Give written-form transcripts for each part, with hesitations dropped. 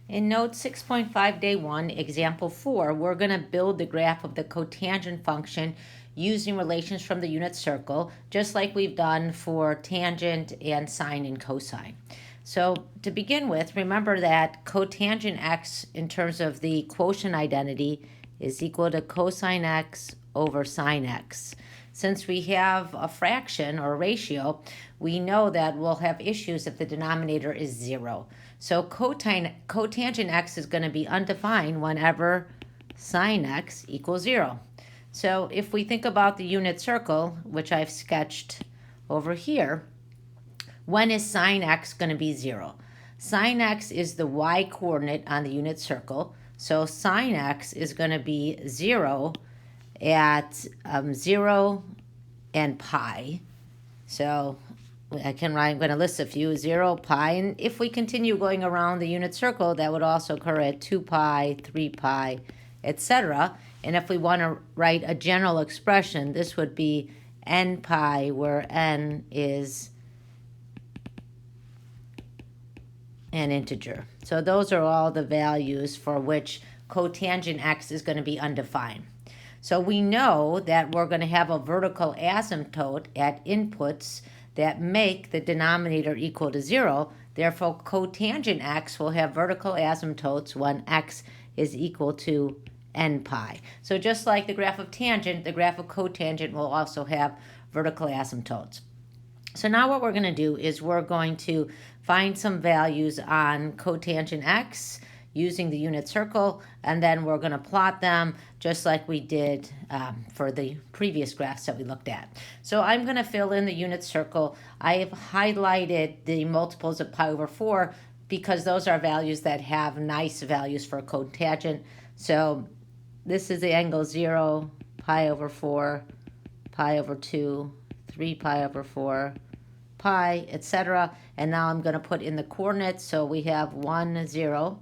In note 6.5 day 1, example 4, we're going to build the graph of the cotangent function using relations from the unit circle, just like we've done for tangent and sine and cosine. So to begin with, remember that cotangent x in terms of the quotient identity is equal to cosine x over sine x. Since we have a fraction or a ratio, we know that we'll have issues if the denominator is 0. So cotangent x is going to be undefined whenever sine x equals 0. So if we think about the unit circle, which I've sketched over here, when is sine x going to be 0? Sine x is the y coordinate on the unit circle. So sine x is going to be 0 at 0 and pi. So I'm going to list a few, 0, pi, and if we continue going around the unit circle, that would also occur at 2 pi, 3 pi, etc. And if we want to write a general expression, this would be n pi, where n is an integer. So those are all the values for which cotangent x is going to be undefined. So we know that we're going to have a vertical asymptote at inputs that make the denominator equal to 0. Therefore, cotangent x will have vertical asymptotes when x is equal to n pi. So just like the graph of tangent, the graph of cotangent will also have vertical asymptotes. So now what we're going to do is we're going to find some values on cotangent x using the unit circle, and then we're going to plot them just like we did for the previous graphs that we looked at. So I'm going to fill in the unit circle. I have highlighted the multiples of pi over 4 because those are values that have nice values for cotangent. So this is the angle 0, pi over 4, pi over 2, 3 pi over 4, pi, etc. And now I'm going to put in the coordinates. So we have 1, 0.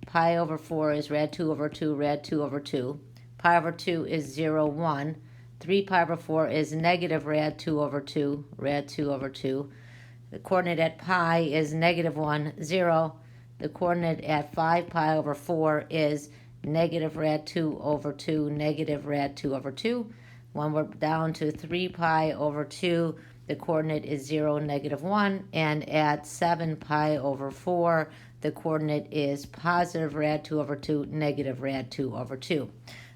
Pi over 4 is rad 2 over 2, rad 2 over 2. Pi over 2 is 0, 1. 3 pi over 4 is negative rad 2 over 2, rad 2 over 2. The coordinate at pi is negative 1, 0. The coordinate at 5 pi over 4 is negative rad 2 over 2, negative rad 2 over 2. When we're down to 3 pi over 2, the coordinate is 0, negative 1. And at 7 pi over 4, the coordinate is positive rad 2 over 2, negative rad 2 over 2.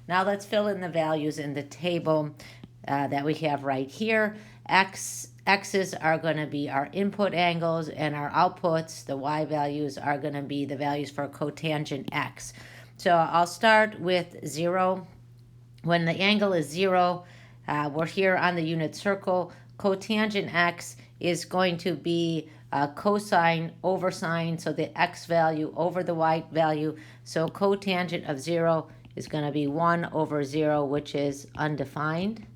Now let's fill in the values in the table that we have right here. X's are going to be our input angles, and our outputs, the y values, are going to be the values for cotangent x. So I'll start with 0. When the angle is 0, we're here on the unit circle. Cotangent x is going to be cosine over sine, so the x value over the y value. So cotangent of 0 is going to be 1 over 0, which is undefined.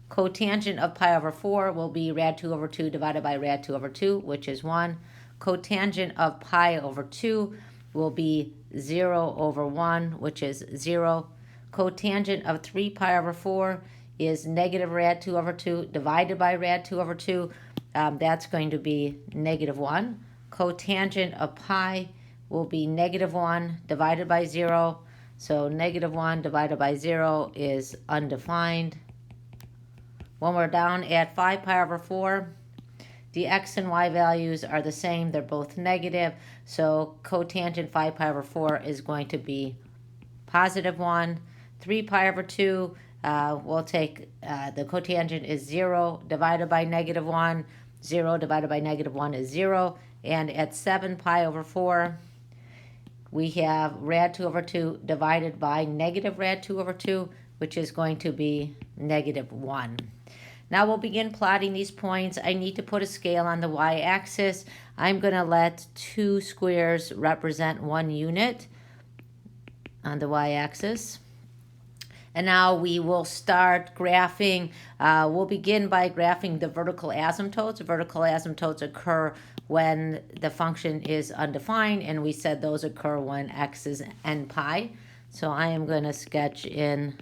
Cotangent of pi over 4 will be rad 2 over 2 divided by rad 2 over 2, which is 1. Cotangent of pi over 2 will be 0 over 1, which is 0. Cotangent of 3 pi over 4 is negative rad 2 over 2 divided by rad 2 over 2. That's going to be negative 1. Cotangent of pi will be negative 1 divided by 0. So negative 1 divided by 0 is undefined. When we're down at 5 pi over 4, the x and y values are the same. They're both negative. So cotangent 5 pi over 4 is going to be positive 1. 3 pi over 2, we'll take the cotangent is 0 divided by negative 1. 0 divided by negative 1 is 0. And at 7 pi over 4, we have rad 2 over 2 divided by negative rad 2 over 2, which is going to be negative 1. Now we'll begin plotting these points. I need to put a scale on the y-axis. I'm going to let 2 squares represent 1 unit on the y-axis. And now we will start graphing. We'll begin by graphing the vertical asymptotes. Vertical asymptotes occur when the function is undefined, and we said those occur when x is n pi. So I am going to sketch in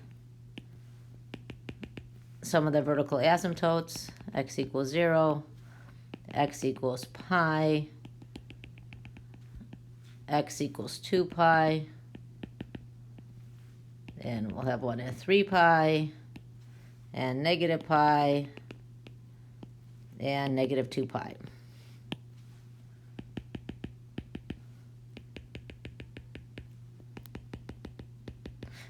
some of the vertical asymptotes. X equals 0, x equals pi, x equals 2 pi. And we'll have one at 3 pi, and negative pi, and negative 2 pi.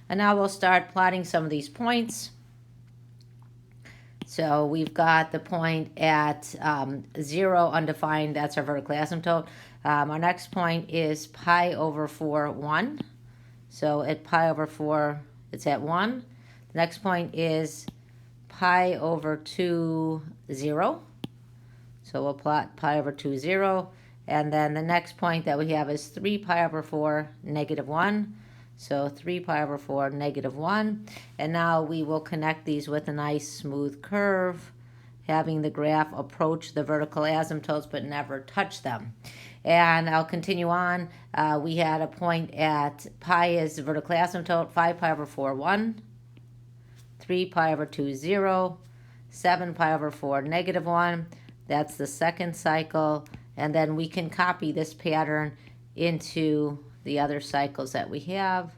And now we'll start plotting some of these points. So we've got the point at 0, undefined, that's our vertical asymptote. Our next point is pi over 4, 1. So at pi over 4, it's at 1. The next point is pi over 2, 0. So we'll plot pi over 2, 0. And then the next point that we have is 3 pi over 4, negative 1. So 3 pi over 4, negative 1. And now we will connect these with a nice smooth curve, having the graph approach the vertical asymptotes but never touch them. And I'll continue on. We had a point at pi is the vertical asymptote, 5 pi over 4, 1. 3 pi over 2, 0. 7 pi over 4, negative 1. That's the second cycle. And then we can copy this pattern into the other cycles that we have.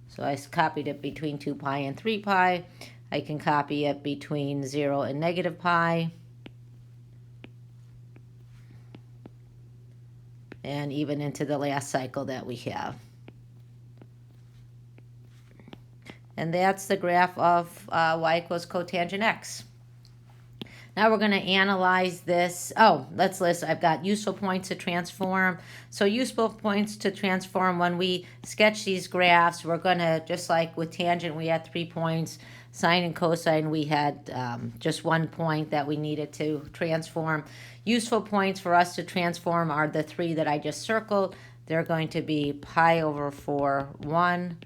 So I copied it between 2 pi and 3 pi. I can copy it between 0 and negative pi. And even into the last cycle that we have. And that's the graph of y equals cotangent x. Now we're going to analyze this. Oh, let's list. I've got useful points to transform. So useful points to transform, when we sketch these graphs, we're going to, just like with tangent, we had 3 points. Sine and cosine, we had just 1 point that we needed to transform. Useful points for us to transform are the 3 that I just circled. They're going to be pi over 4, 1,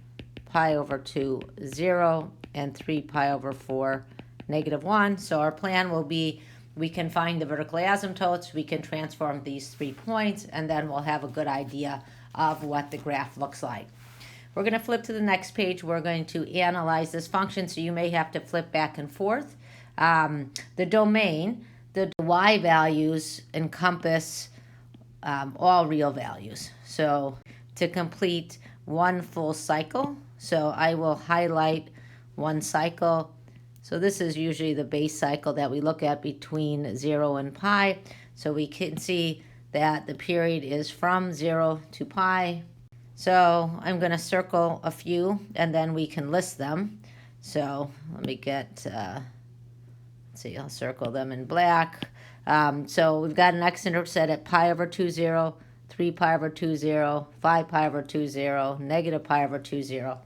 pi over 2, 0, and 3 pi over 4, negative 1. So our plan will be, we can find the vertical asymptotes, we can transform these 3 points, and then we'll have a good idea of what the graph looks like. We're going to flip to the next page. We're going to analyze this function, so you may have to flip back and forth. The domain, the y values encompass all real values. So to complete one full cycle, so I will highlight one cycle. So this is usually the base cycle that we look at between 0 and pi. So we can see that the period is from 0 to pi. So I'm going to circle a few, and then we can list them. So let me get, let's see, I'll circle them in black. So we've got an x-intercept at pi over 2, 0, 3 pi over 2, 0, 5 pi over 2, 0, negative pi over 2, 0.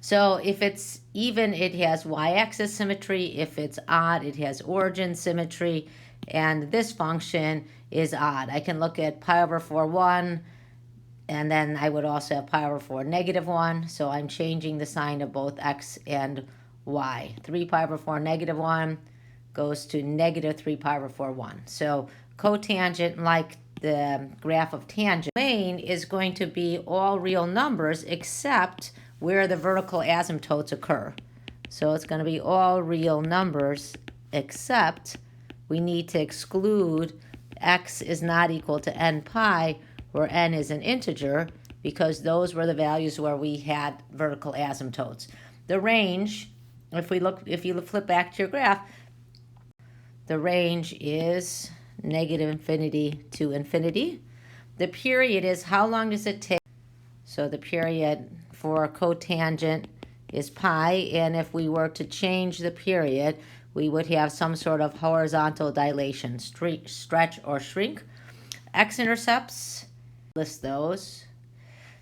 So if it's even, it has y-axis symmetry. If it's odd, it has origin symmetry. And this function is odd. I can look at pi over 4, 1, and then I would also have pi over 4, negative 1. So I'm changing the sign of both x and y. 3 pi over 4, negative 1 goes to negative 3 pi over 4, 1. So cotangent, like the graph of tangent, domain is going to be all real numbers except where the vertical asymptotes occur. So it's going to be all real numbers, except we need to exclude x is not equal to n pi, where n is an integer, because those were the values where we had vertical asymptotes. The range, if you flip back to your graph, the range is negative infinity to infinity. The period is how long does it take? So the period for cotangent is pi, and if we were to change the period, we would have some sort of horizontal dilation, stretch or shrink. X-intercepts, list those.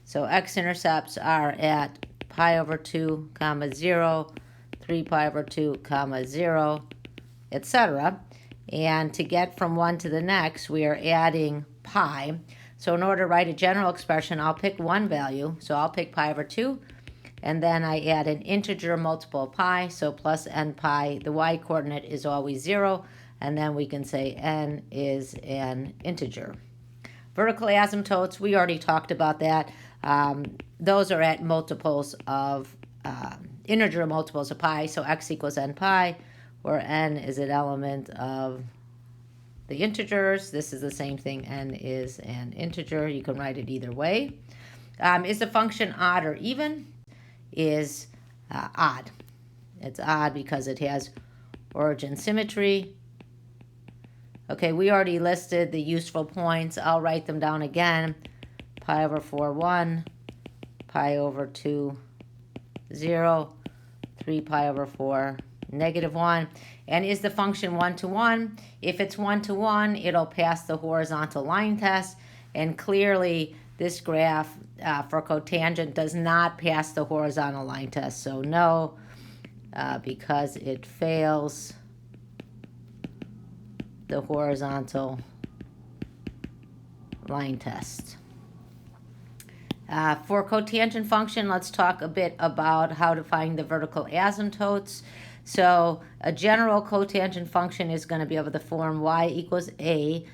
So x-intercepts are at pi over 2, 0, 3 pi over 2, 0, etc. And to get from one to the next, we are adding pi. So in order to write a general expression, I'll pick one value. So I'll pick pi over 2, and then I add an integer multiple of pi, so plus n pi. The y-coordinate is always 0, and then we can say n is an integer. Vertical asymptotes, we already talked about that. Those are at multiples of, integer multiples of pi, so x equals n pi, where n is an element of the integers. This is the same thing. N is an integer. You can write it either way. Is the function odd or even? Is odd. It's odd because it has origin symmetry. Okay, we already listed the useful points. I'll write them down again. Pi over 4, 1. Pi over 2, 0. 3 pi over 4, -1. And is the function 1 to 1? If it's 1 to 1, it'll pass the horizontal line test. And clearly, this graph for cotangent does not pass the horizontal line test. So no, because it fails the horizontal line test. For cotangent function, let's talk a bit about how to find the vertical asymptotes. So a general cotangent function is going to be of the form y equals a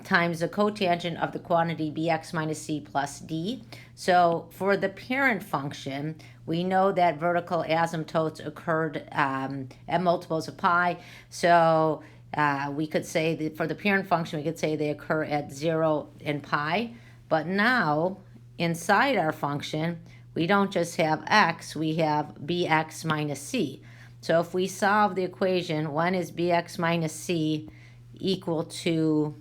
times the cotangent of the quantity bx minus c plus d. So for the parent function, we know that vertical asymptotes occurred at multiples of pi. So we could say that for the parent function, we could say they occur at 0 and pi. But now, inside our function, we don't just have x, we have bx minus c. So if we solve the equation, when is bx minus c equal to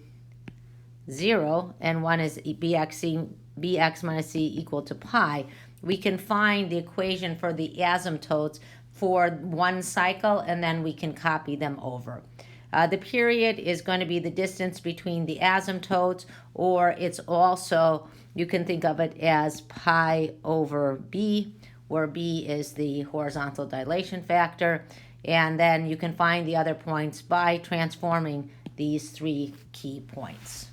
0, and when is bx minus c equal to pi, we can find the equation for the asymptotes for one cycle, and then we can copy them over. The period is going to be the distance between the asymptotes, or it's also, you can think of it as pi over b, where b is the horizontal dilation factor. And then you can find the other points by transforming these three key points.